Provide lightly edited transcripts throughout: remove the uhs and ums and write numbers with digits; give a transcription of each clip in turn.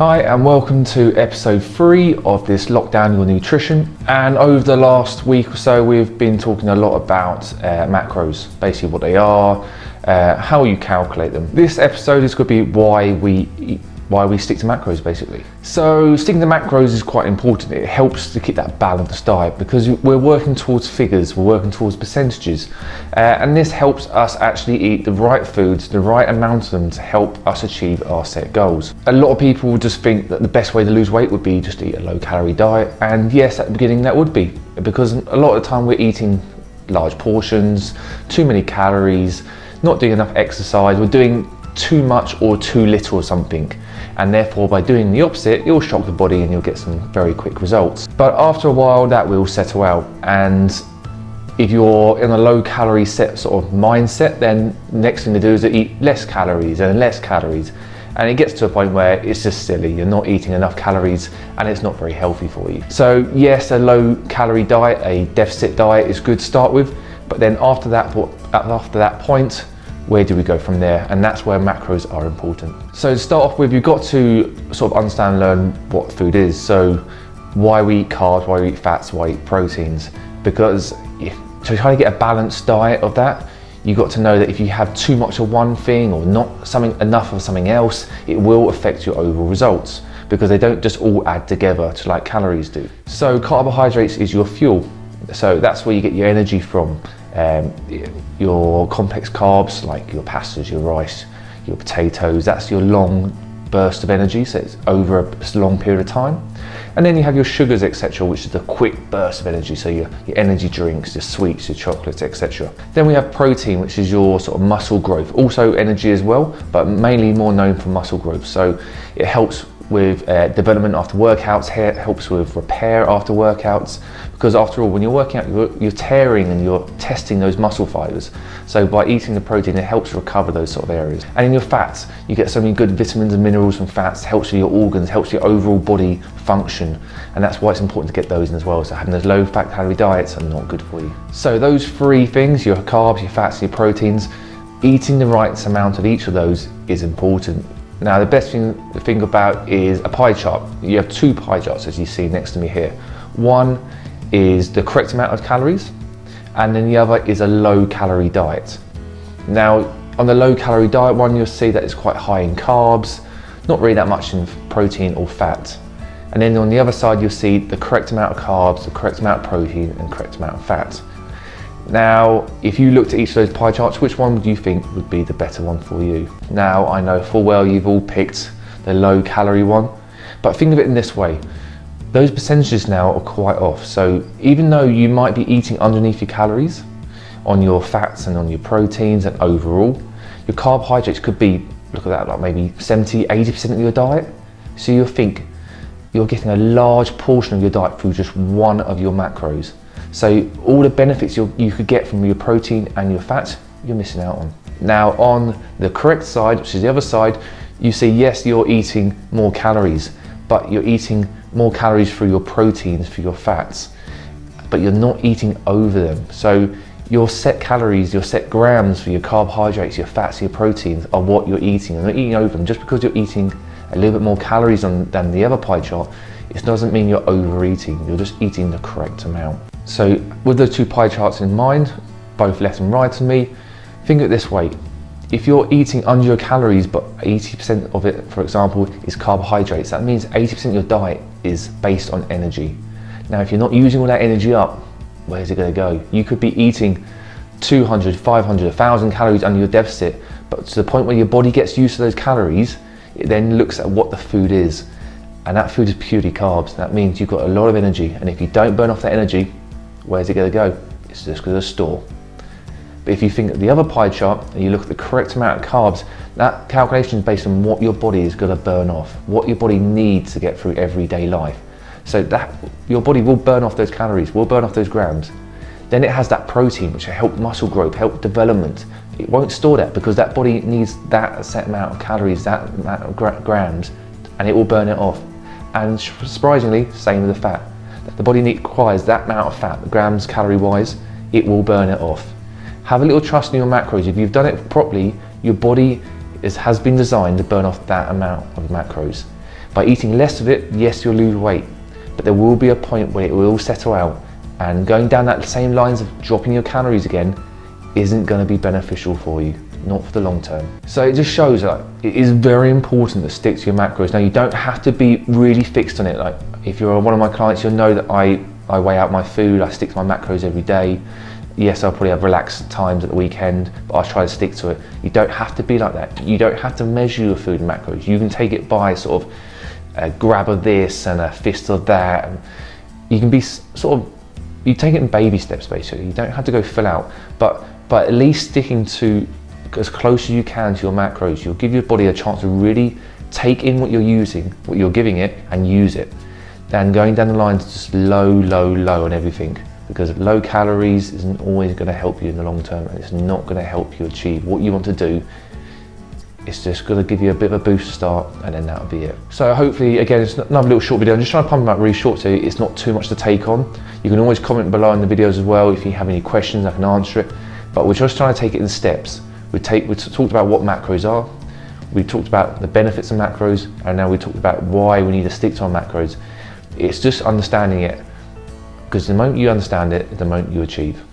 Hi and welcome to episode 3 of this Lockdown Your Nutrition. And over the last week or so we've been talking a lot about macros, basically what they are, how you calculate them. This episode is going to be why we stick to macros basically. So sticking to macros is quite important. It helps to keep that balanced diet because we're working towards figures, we're working towards percentages, and this helps us actually eat the right foods, the right amount of them to help us achieve our set goals. A lot of people just think that the best way to lose weight would be just to eat a low calorie diet, and yes, at the beginning that would be, because a lot of the time we're eating large portions, too many calories, not doing enough exercise, we're doing too much or too little or something, and therefore by doing the opposite you'll shock the body and you'll get some very quick results. But after a while that will settle out, and if you're in a low calorie set sort of mindset, then next thing to do is to eat less calories and less calories, and it gets to a point where it's just silly, you're not eating enough calories and it's not very healthy for you. So yes, a low calorie diet, a deficit diet is good to start with, but then after that point, where do we go from there? And that's where macros are important. So to start off with, you've got to sort of understand and learn what food is. So why we eat carbs, why we eat fats, why we eat proteins. Because to try to get a balanced diet of that, you've got to know that if you have too much of one thing or not enough of something else, it will affect your overall results, because they don't just all add together to like calories do. So carbohydrates is your fuel. So that's where you get your energy from. Your complex carbs like your pastas, your rice, your potatoes, that's your long burst of energy, so it's over a long period of time. And then you have your sugars, etc., which is the quick burst of energy, so your energy drinks, your sweets, your chocolates, etc. Then we have protein, which is your sort of muscle growth, also energy as well, but mainly more known for muscle growth. So it helps with development after workouts, helps with repair after workouts, because after all, when you're working out, you're tearing and you're testing those muscle fibers. So by eating the protein, it helps recover those sort of areas. And in your fats, you get so many good vitamins and minerals from fats, helps with your organs, helps your overall body function. And that's why it's important to get those in as well. So having those low fat calorie diets are not good for you. So those 3 things, your carbs, your fats, your proteins, eating the right amount of each of those is important. Now the best thing to think about is a pie chart. You have 2 pie charts as you see next to me here. One is the correct amount of calories, and then the other is a low calorie diet. Now on the low calorie diet one, you'll see that it's quite high in carbs, not really that much in protein or fat. And then on the other side you'll see the correct amount of carbs, the correct amount of protein and correct amount of fat. Now, if you looked at each of those pie charts, which one would you think would be the better one for you? Now, I know full well you've all picked the low calorie one, but think of it in this way. Those percentages now are quite off. So even though you might be eating underneath your calories on your fats and on your proteins and overall, your carbohydrates could be, look at that, like maybe 70, 80% of your diet. So you'll think you're getting a large portion of your diet through just one of your macros. So all the benefits you could get from your protein and your fat, you're missing out on. Now on the correct side, which is the other side, you see yes, you're eating more calories, but you're eating more calories through your proteins, for your fats, but you're not eating over them. So your set calories, your set grams for your carbohydrates, your fats, your proteins are what you're eating. You're not eating over them. Just because you're eating a little bit more calories than the other pie chart, it doesn't mean you're overeating. You're just eating the correct amount. So with the 2 pie charts in mind, both left and right to me, think of it this way. If you're eating under your calories, but 80% of it, for example, is carbohydrates, that means 80% of your diet is based on energy. Now, if you're not using all that energy up, where's it going to go? You could be eating 200, 500, 1,000 calories under your deficit, but to the point where your body gets used to those calories, it then looks at what the food is. And that food is purely carbs. That means you've got a lot of energy, and if you don't burn off that energy, where's it going to go? It's just going to store. But if you think of the other pie chart and you look at the correct amount of carbs, that calculation is based on what your body is going to burn off, what your body needs to get through everyday life. So that your body will burn off those calories, will burn off those grams. Then it has that protein which will help muscle growth, help development. It won't store that because that body needs that set amount of calories, that amount of grams, and it will burn it off. And surprisingly, same with the fat. The body requires that amount of fat, grams calorie wise, it will burn it off. Have a little trust in your macros. If you've done it properly, your body has been designed to burn off that amount of macros. By eating less of it, yes, you'll lose weight, but there will be a point where it will settle out, and going down that same lines of dropping your calories again isn't going to be beneficial for you, not for the long term. So it just shows that it is very important to stick to your macros. Now, you don't have to be really fixed on it. Like if you're one of my clients, you'll know that I weigh out my food, I stick to my macros every day. Yes, I'll probably have relaxed times at the weekend, but I'll try to stick to it. You don't have to be like that. You don't have to measure your food and macros. You can take it by sort of a grab of this and a fist of that. And you can be you take it in baby steps basically. You don't have to go full out, but at least sticking to as close as you can to your macros, you'll give your body a chance to really take in what you're using, what you're giving it, and use it. Then going down the line to just low on everything, because low calories isn't always going to help you in the long term, and it's not going to help you achieve what you want to do. It's just going to give you a bit of a boost to start, and then that'll be it. So hopefully, again, it's another little short video. I'm just trying to pump them out really short so it's not too much to take on. You can always comment below in the videos as well. If you have any questions, I can answer it. But we're just trying to take it in steps. We talked about what macros are. We talked about the benefits of macros, and now we talked about why we need to stick to our macros. It's just understanding it, because the moment you understand it, the moment you achieve.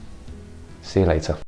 See you later.